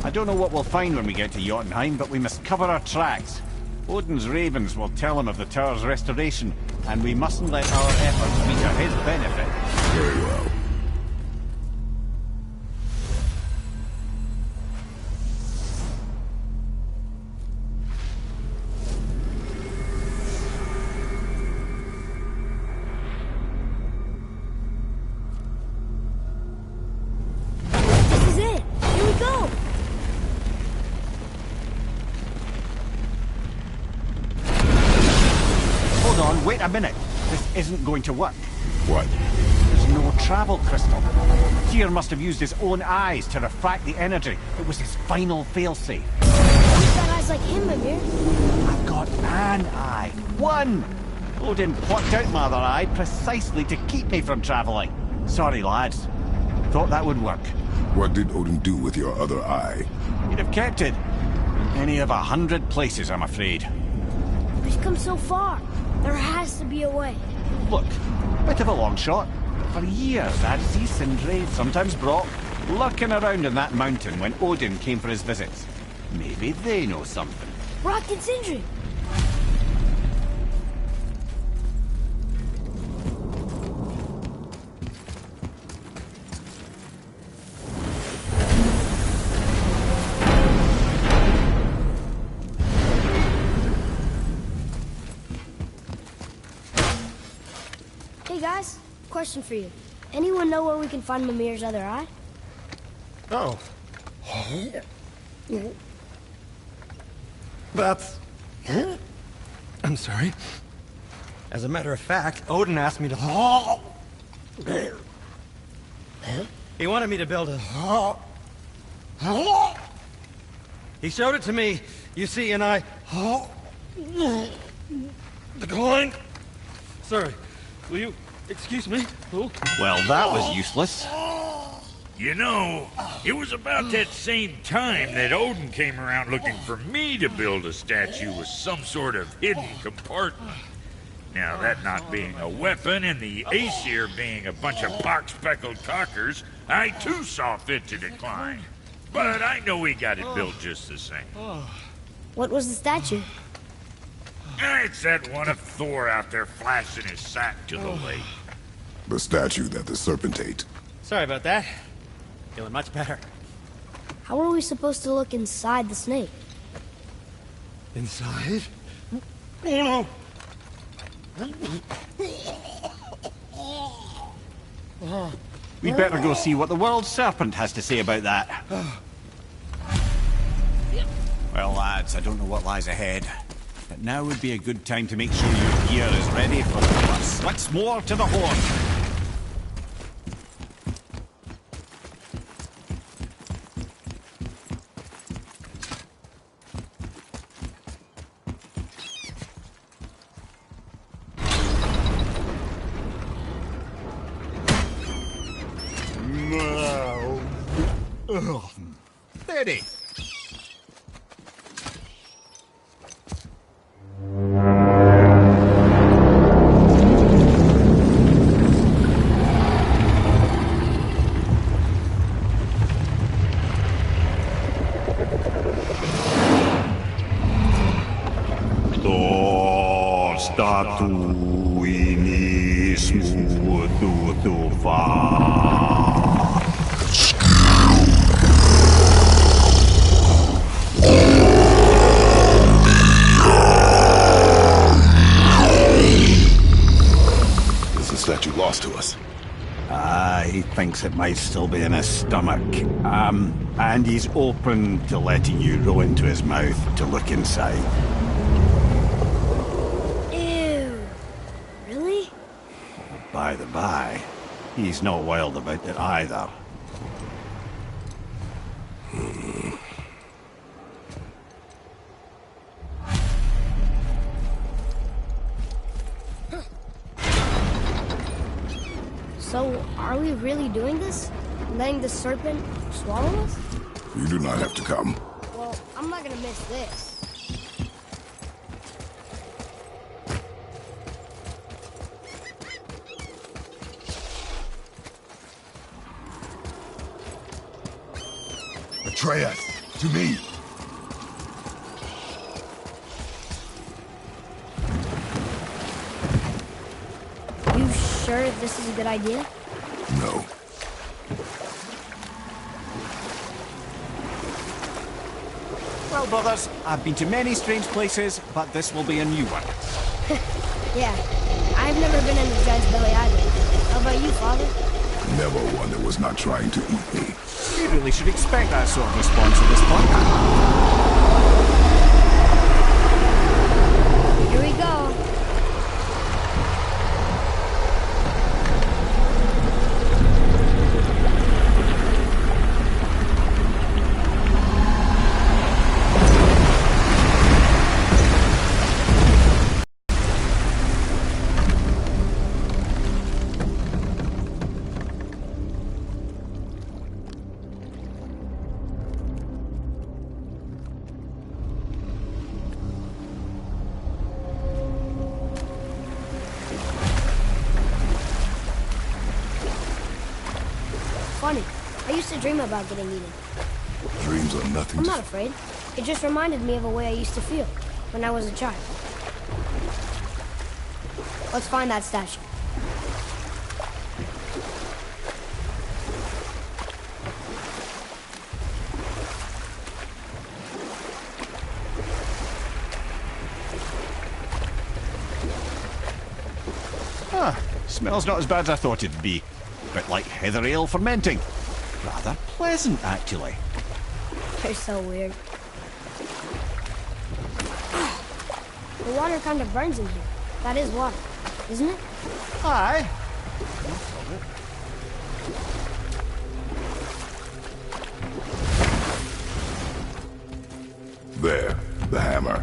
I don't know what we'll find when we get to Jotunheim, but we must cover our tracks. Odin's ravens will tell him of the tower's restoration, and we mustn't let our efforts be to his benefit. Very well. This is it! Here we go! Hold on, wait a minute. This isn't going to work. What? There's no travel crystal. Tyr must have used his own eyes to refract the energy. It was his final failsafe. We've got eyes like him, Mimir. I've got an eye. One! Odin plucked out my other eye precisely to keep me from travelling. Sorry, lads. Thought that would work. What did Odin do with your other eye? He'd have kept it. In any of 100 places, I'm afraid. We've come so far. There has to be a way. Look, bit of a long shot. For years, I'd see Sindri, sometimes Brock, lurking around in that mountain when Odin came for his visits. Maybe they know something. Brock and Sindri. Hey guys, question for you. Anyone know where we can find Mimir's other eye? Oh. That's... I'm sorry. As a matter of fact, Odin asked me to... He wanted me to build a... He showed it to me, you see, and I... Declined. Sorry. Will you excuse me? Oh. Well, that was useless. You know, it was about that same time that Odin came around looking for me to build a statue with some sort of hidden compartment. Now, that not being a weapon and the Aesir being a bunch of box-speckled cockers, I too saw fit to decline. But I know we got it built just the same. What was the statue? It's that one of Thor out there flashing his sack to the lake. The statue that the serpent ate. Sorry about that. Feeling much better. How are we supposed to look inside the snake? Inside? Oh no! We'd better go see what the world serpent has to say about that. Well, lads, I don't know what lies ahead. But now would be a good time to make sure your gear is ready for once more to the horn. Steady. He thinks it might still be in his stomach. And he's open to letting you roll into his mouth to look inside. Ew. Really? By the by, he's not wild about it either. So, are we really doing this? Letting the serpent swallow us? You do not have to come. Well, I'm not gonna miss this. Atreus! To me. You sure this is a good idea? No. Well, brothers, I've been to many strange places, but this will be a new one. Yeah. I've never been in a giant's belly either. How about you, Father? Never one that was not trying to eat me. You really should expect that sort of response at this point. Here we go. Funny. I used to dream about getting eaten. Dreams are nothing I'm to... not afraid. It just reminded me of a way I used to feel when I was a child. Let's find that statue. Smells not as bad as I thought it'd be. Bit like heather ale fermenting. Rather pleasant, actually. You're so weird. The water kind of burns in here. That is water, isn't it? Aye. There, the hammer.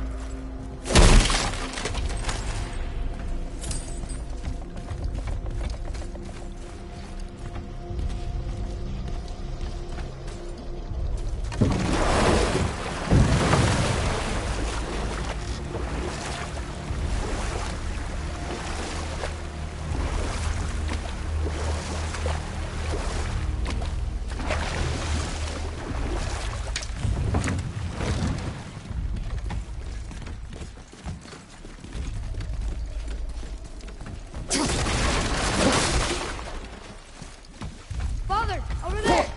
Father, over there!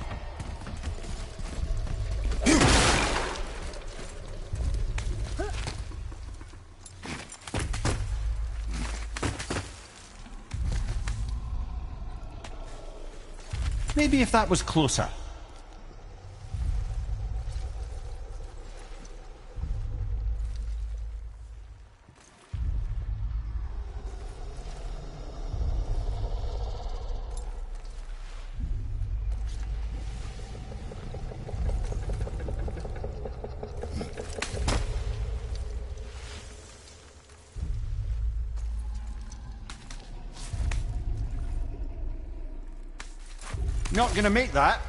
Maybe if that was closer. Not gonna make that.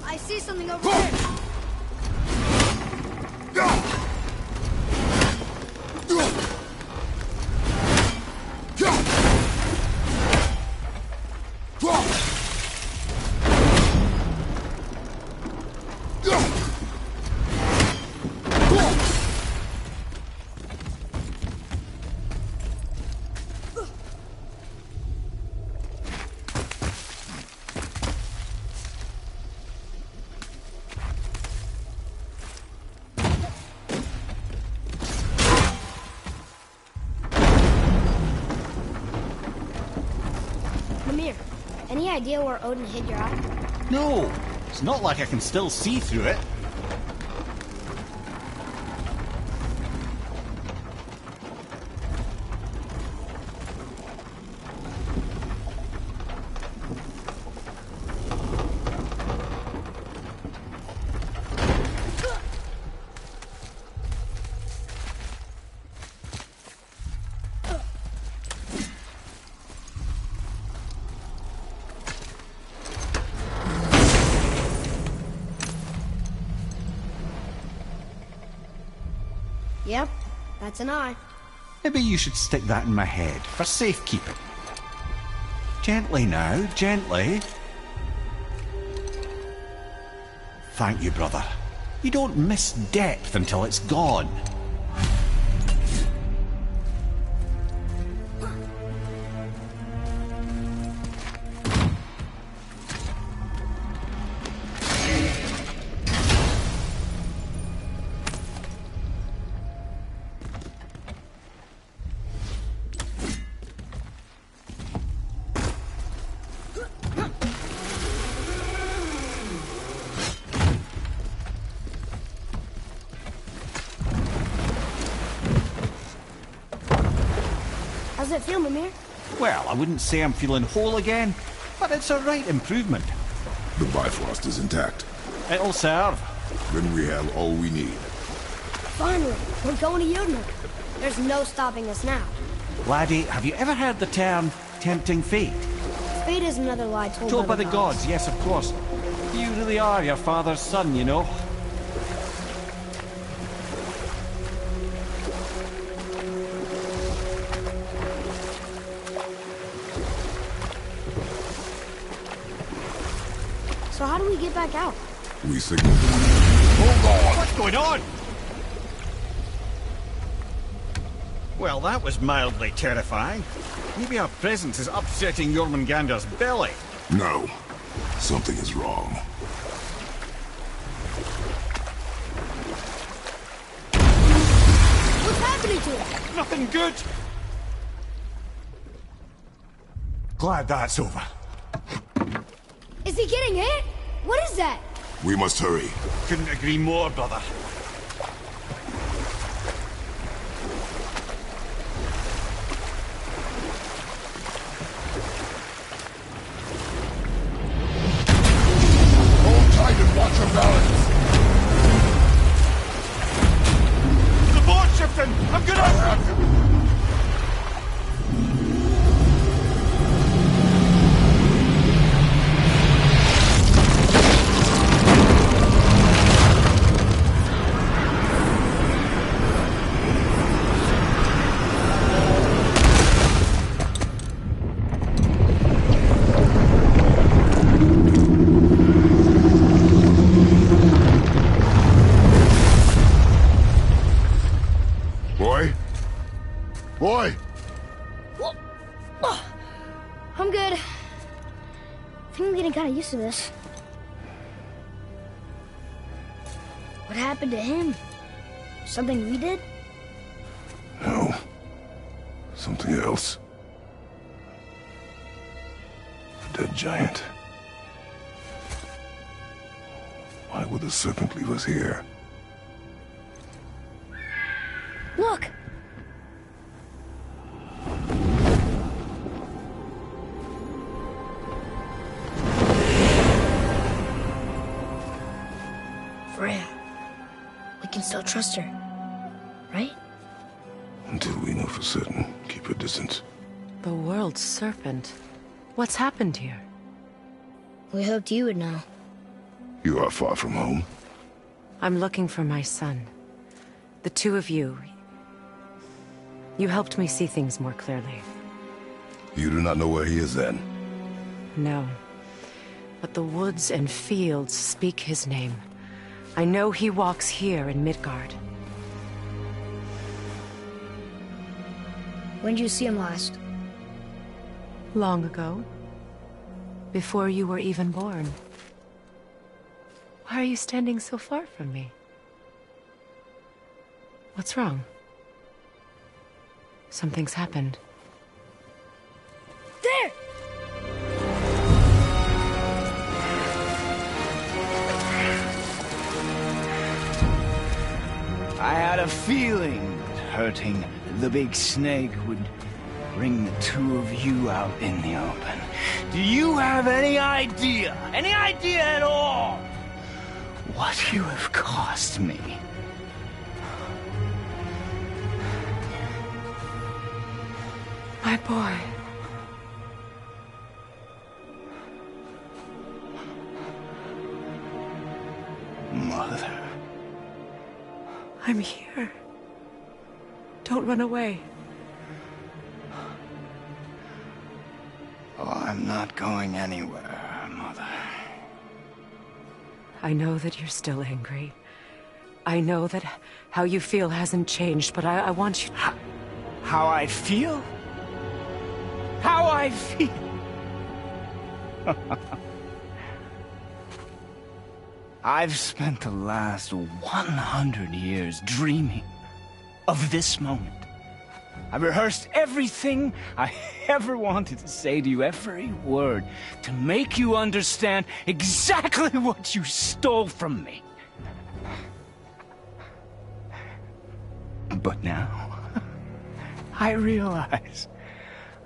I see something over there. Mimir, any idea where Odin hid your eye? No, it's not like I can still see through it. Yep, that's an eye. Maybe you should stick that in my head for safekeeping. Gently now, gently. Thank you, brother. You don't miss depth until it's gone. How's it feel, Mimir? Well, I wouldn't say I'm feeling whole again, but it's a right improvement. The Bifrost is intact. It'll serve. Then we have all we need. Finally, we're going to Yudna. There's no stopping us now. Laddie, have you ever heard the term tempting fate? Fate is another lie Told by the gods, yes, of course. You really are your father's son, you know. So how do we get back out? We signal. Hold on! What's going on? Well, that was mildly terrifying. Maybe our presence is upsetting Jormungandr's belly. No. Something is wrong. What's happening to it? Nothing good. Glad that's over. Is he getting hit? What is that? We must hurry. Couldn't agree more, brother. Hold tight and watch your balance. The boat's shifting! I'm gonna... Boy! I'm good. I think I'm getting kind of used to this. What happened to him? Something we did? No. Something else. A dead giant. Why would the serpent leave us here? Look! Freya. We can still trust her, right? Until we know for certain, keep her distance. The world's serpent. What's happened here? We hoped you would know. You are far from home. I'm looking for my son. The two of you. You helped me see things more clearly. You do not know where he is then? No. But the woods and fields speak his name. I know he walks here in Midgard. When did you see him last? Long ago. Before you were even born. Why are you standing so far from me? What's wrong? Something's happened. There! I had a feeling that hurting the big snake would bring the two of you out in the open. Do you have any idea at all, what you have cost me? My boy. Mother. I'm here. Don't run away. Oh, I'm not going anywhere, Mother. I know that you're still angry. I know that how you feel hasn't changed, but I want you... How I feel? How I feel? I've spent the last 100 years dreaming of this moment. I rehearsed everything I ever wanted to say to you, every word, to make you understand exactly what you stole from me. But now, I realize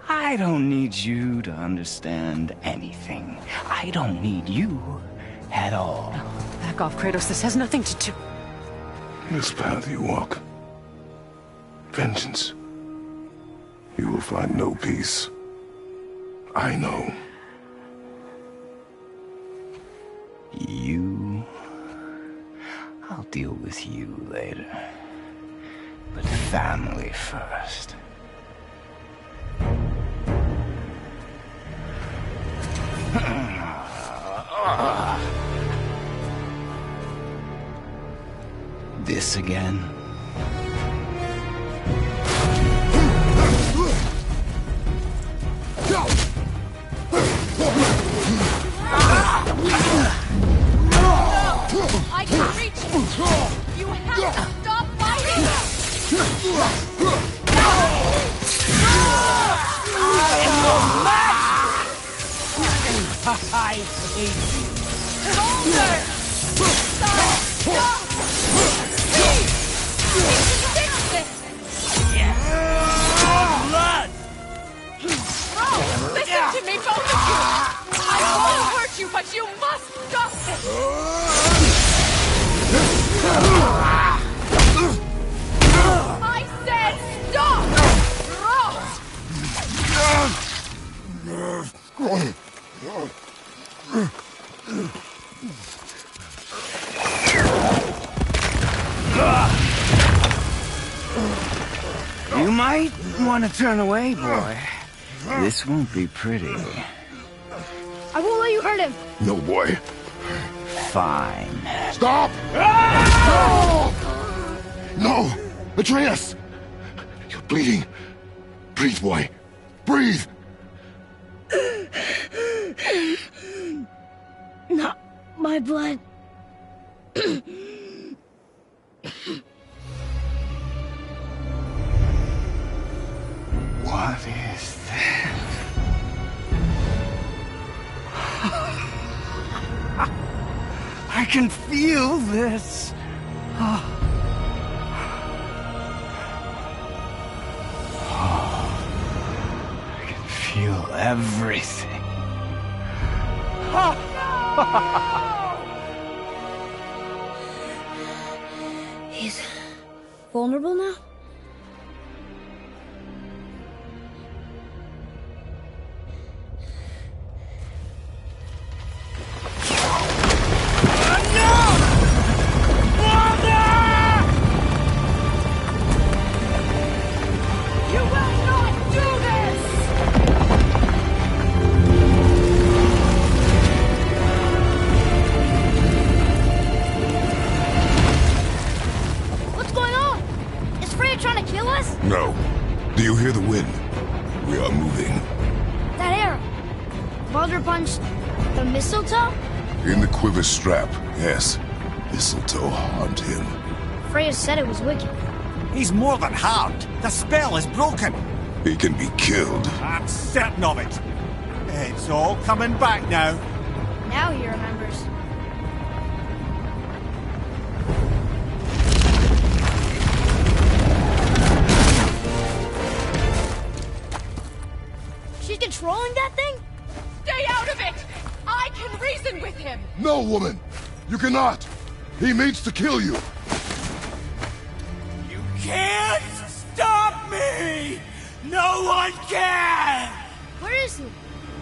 I don't need you to understand anything. I don't need you at all. No, back off, Kratos. This has nothing to do... This path you walk, vengeance, you will find no peace. I know. You... I'll deal with you later. But family first. This again? I can reach you! You have to stop fighting! I hate you. Shoulder! Stop! Stop! Please! Fix this! Blood! Bro, listen to me, both of you! I won't hurt you, but you must stop this! I said stop! You might want to turn away, boy. This won't be pretty. I won't let you hurt him. No, boy. Fine. Stop! No! Atreus! You're bleeding. Breathe, boy. Breathe! Not my blood. What is this? I can feel this. I can feel everything. He's vulnerable now? You will not do this! What's going on? Is Freya trying to kill us? No. Do you hear the wind? We are moving. That arrow. Baldur punched the mistletoe? In the quiver strap, yes. Mistletoe harmed him. Freya said it was wicked. He's more than harmed. The spell is broken. He can be killed. I'm certain of it. It's all coming back now. Now he remembers. She's controlling that thing? Stay out of it! I can reason with him! No, woman! You cannot! He means to kill you! You can't stop me! No one can! Where is he?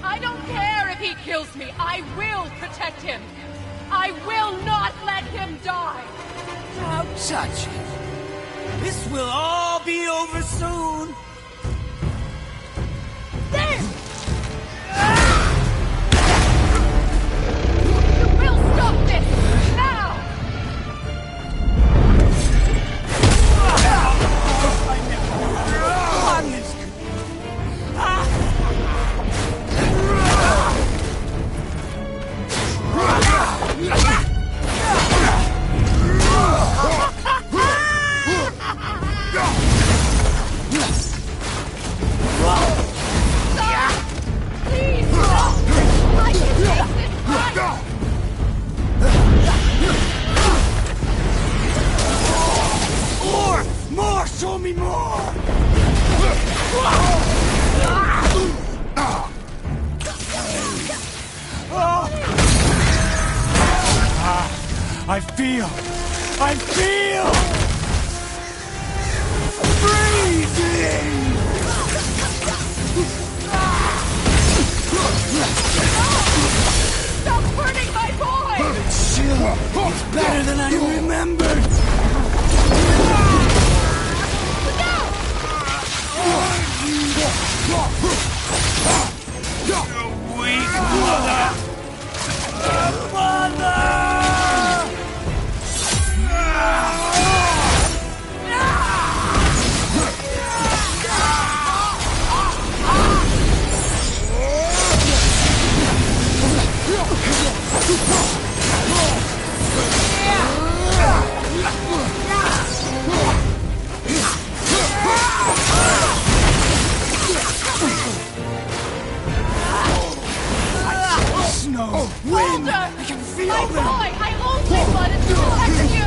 I don't care if he kills me. I will protect him. I will not let him die. Don't touch it. This will all be over soon. There! You will stop this! Now! Please stop! I can take this fight! More! Show me more! I feel freezing! Stop hurting my boy! Chill. It's better than I remembered. Weak mother! Snow, wind, I can feel My them. boy! I hold my blood and protect you!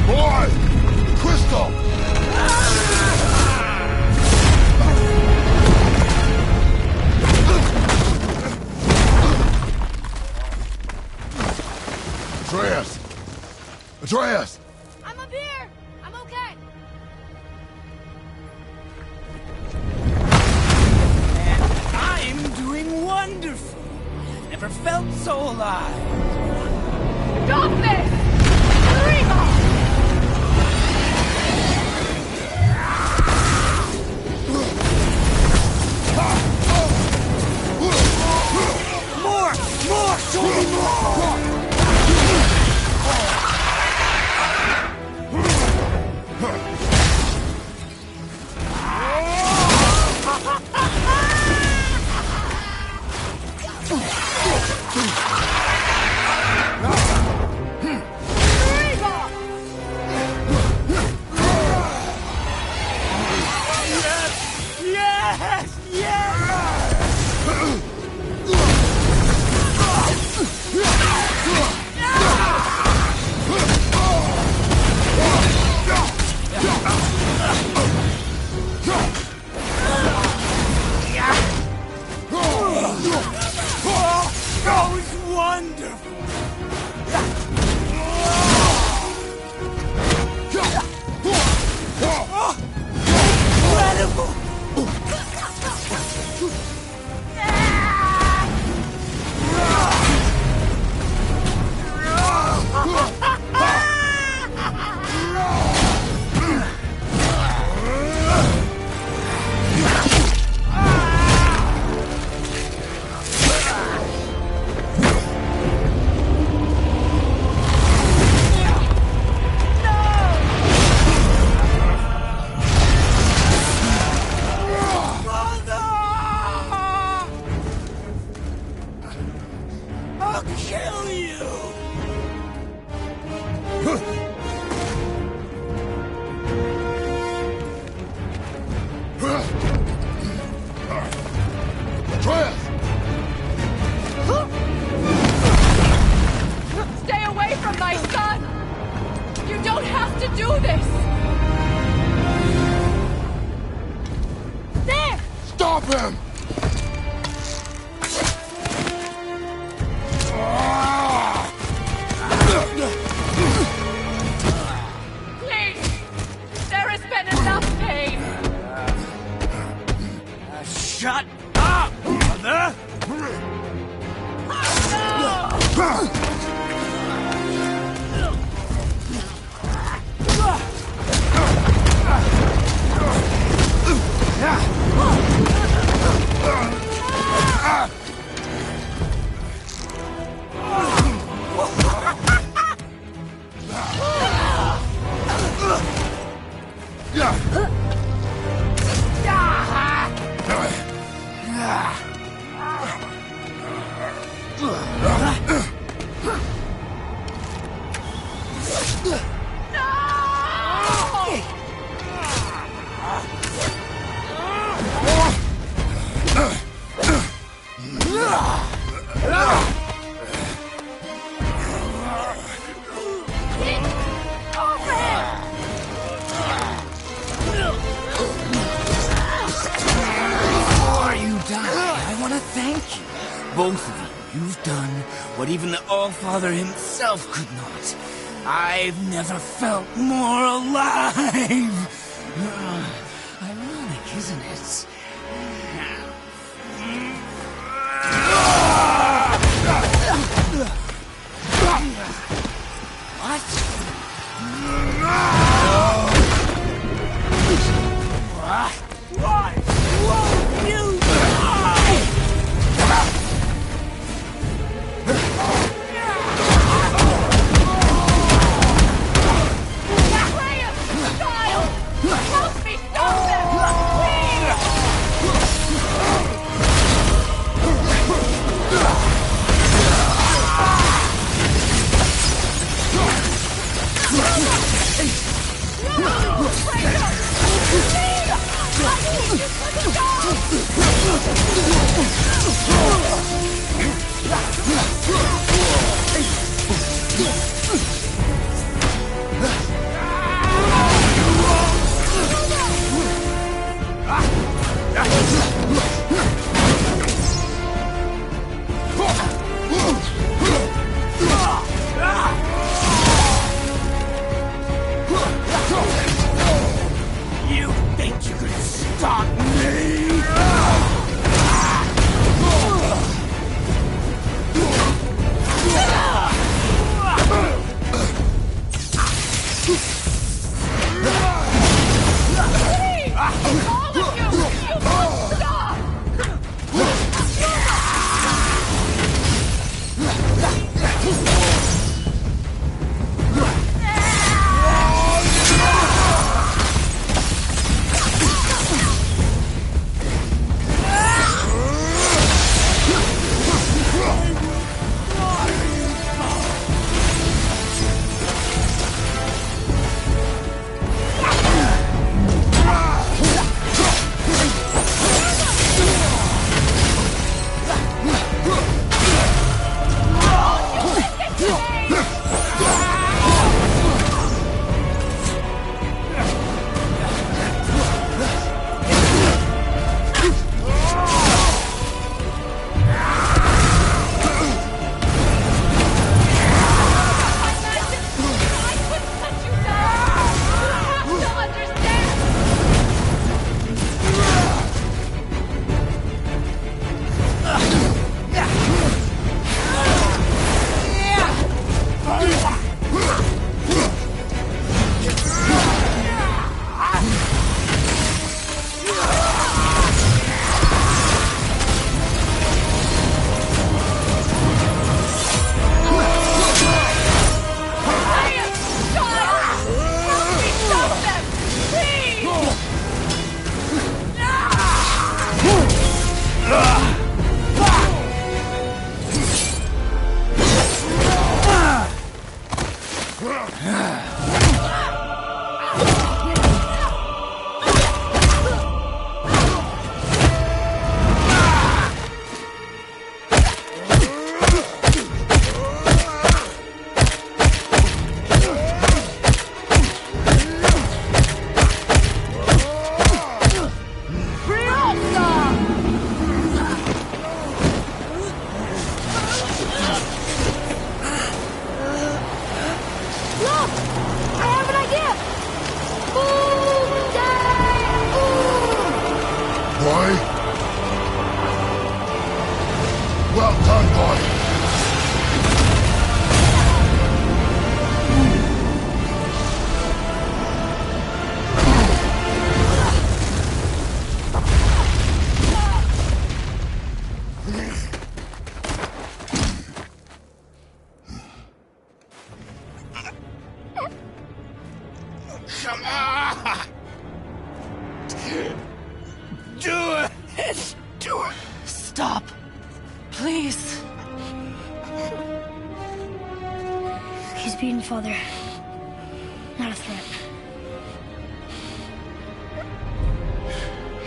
Boy! Crystal! Atreus! Atreus! I'm up here! I'm okay! I'm doing wonderful. Never felt so alive. Stop this! Reba! More! Show me more! That was wonderful! Incredible! I'll kill you! Stay away from my son! You don't have to do this! There! Stop him! Please! There has been enough pain! Shut up, mother! Both of you, you've done what even the All-Father himself could not. I've never felt more alive! Ironic, isn't it? What? What won't you die? Child! Help me stop them! Please! You think you could stop me? Please! All of you! You must stop! Come on! Do it! Do it! Stop. Please. He's beaten Father. Not a threat.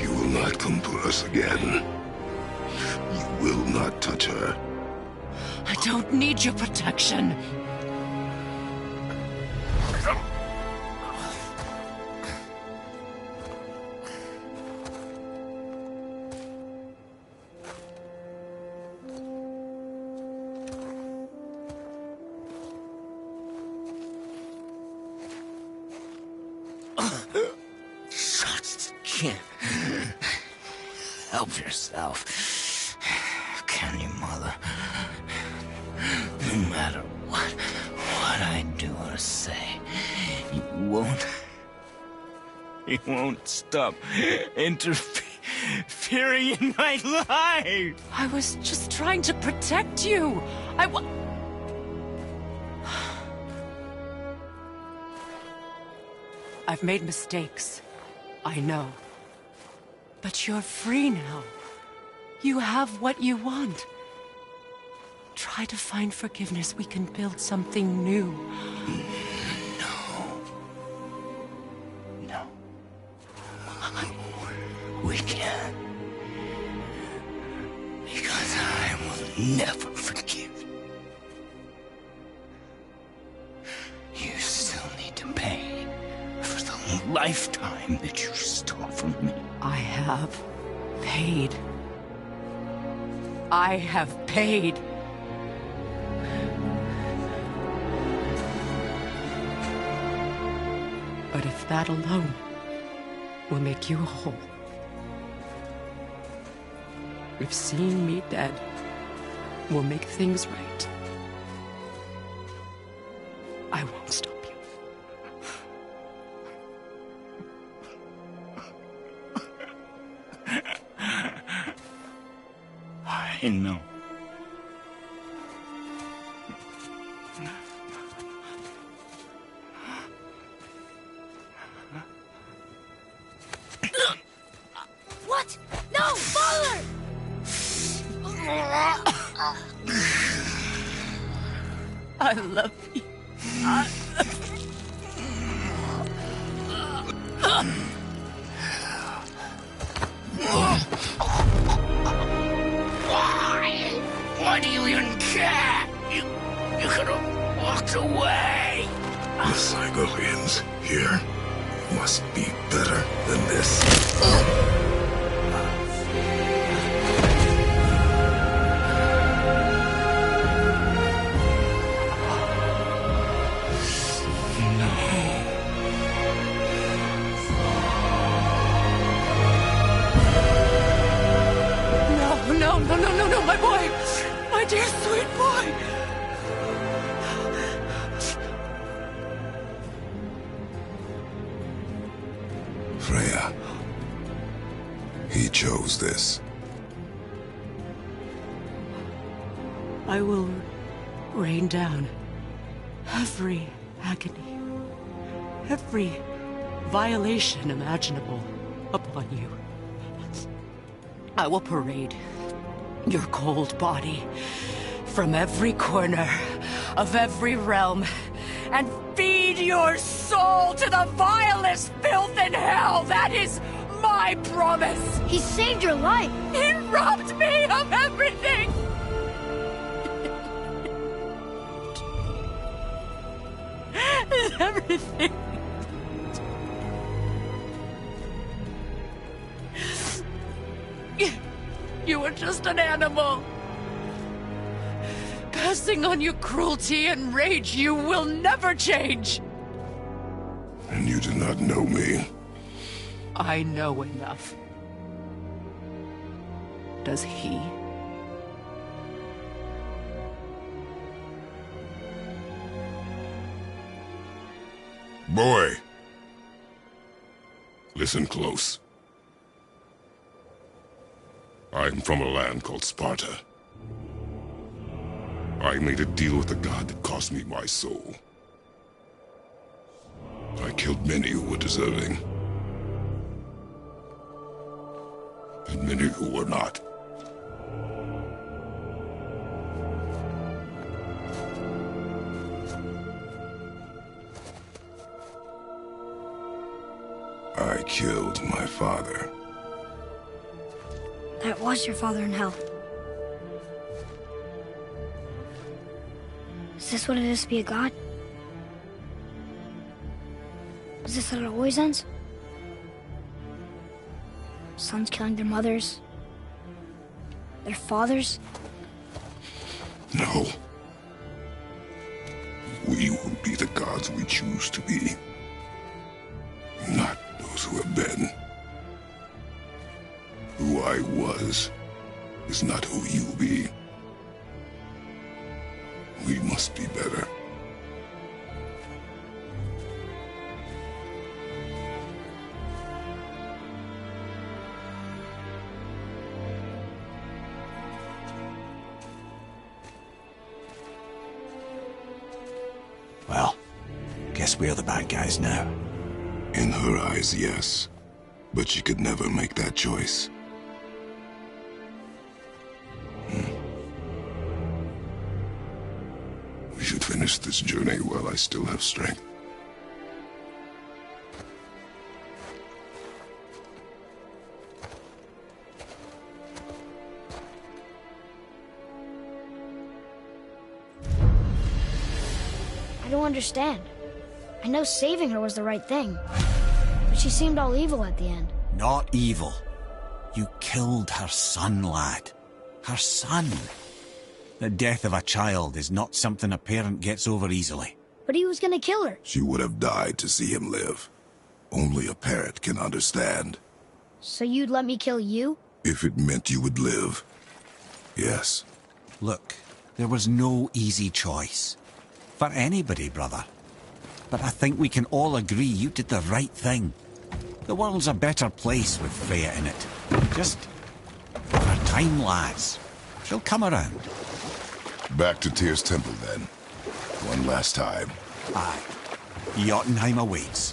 You will not come for us again. You will not touch her. I don't need your protection. Help yourself. Can you, Mother? No matter what I do or say, you won't stop interfering in my life. I was just trying to protect you. I've made mistakes. I know. But you're free now. You have what you want. Try to find forgiveness. We can build something new. No. We can't. Because I will never forgive you. You still need to pay for the lifetime that you stole from me. I have paid. I have paid. But if that alone will make you whole, if seeing me dead will make things right, I won't stop you. I know. What? No, Father! I love you. Why do you even care? You could have walked away. The Cygolians here must be better than this. No, my boy! My dear sweet boy! Freya. He chose this. I will rain down every agony, every violation imaginable upon you. I will parade your cold body from every corner of every realm and feed your soul to the vilest filth in hell. That is my promise. He saved your life. He robbed me of everything. Everything. You were just an animal. Passing on your cruelty and rage, you will never change. And you do not know me. I know enough. Does he? Boy. Listen close. I'm from a land called Sparta. I made a deal with the god that cost me my soul. I I killed many who were deserving. And many who were not. I killed my father. That was your father in hell. Is this what it is to be a god? Is this how it always ends? Sons killing their mothers? Their fathers? No. We will be the gods we choose to be. Not those who have been. Who I was is not who you'll be. We must be better. Well, guess we're the bad guys now. In her eyes, yes. But she could never make that choice. We should finish this journey while I still have strength. I don't understand. I know saving her was the right thing, but she seemed all evil at the end. Not evil. You killed her son, lad. Her son. The death of a child is not something a parent gets over easily. But he was gonna kill her. She would have died to see him live. Only a parent can understand. So you'd let me kill you? If it meant you would live. Yes. Look, there was no easy choice. For anybody, brother. But I think we can all agree you did the right thing. The world's a better place with Freya in it. Just give her time, lads. She'll come around. Back to Tyr's temple, then. One last time. Aye. Jotunheim awaits.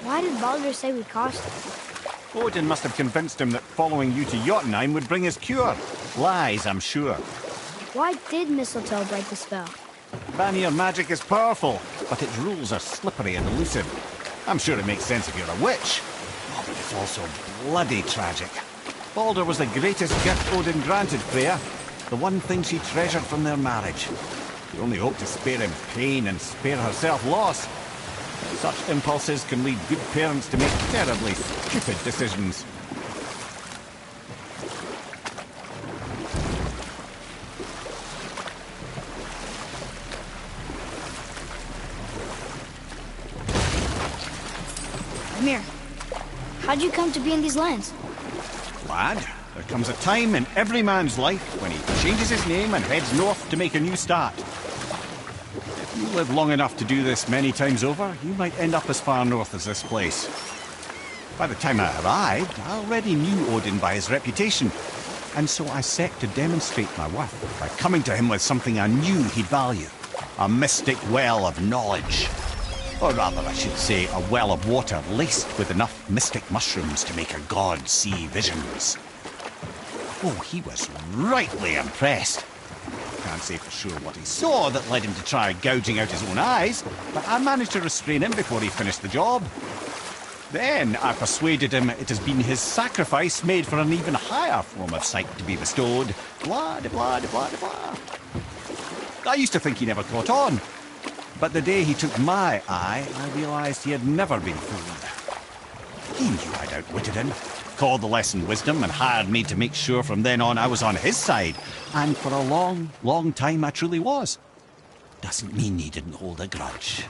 Why did Baldur say we cost him? Odin must have convinced him that following you to Jotunheim would bring his cure. Lies, I'm sure. Why did mistletoe break the spell? Vanir magic is powerful, but its rules are slippery and elusive. I'm sure it makes sense if you're a witch. Oh, but it's also bloody tragic. Baldur was the greatest gift Odin granted Freya. The one thing she treasured from their marriage. She only hoped to spare him pain and spare herself loss. Such impulses can lead good parents to make terribly stupid decisions. Amir, how'd you come to be in these lands? Lad, there comes a time in every man's life when he changes his name and heads north to make a new start. If you live long enough to do this many times over, you might end up as far north as this place. By the time I arrived, I already knew Odin by his reputation, and so I set to demonstrate my worth by coming to him with something I knew he'd value. A mystic well of knowledge. Or rather, I should say, a well of water laced with enough mystic mushrooms to make a god see visions. Oh, he was rightly impressed. Can't say for sure what he saw that led him to try gouging out his own eyes, but I managed to restrain him before he finished the job. Then I persuaded him it has been his sacrifice made for an even higher form of sight to be bestowed. Blah, de blah, de blah, de blah. I used to think he never caught on. But the day he took my eye, I realised he had never been fooled. He knew I'd outwitted him, called the lesson wisdom, and hired me to make sure from then on I was on his side. And for a long, long time I truly was. Doesn't mean he didn't hold a grudge.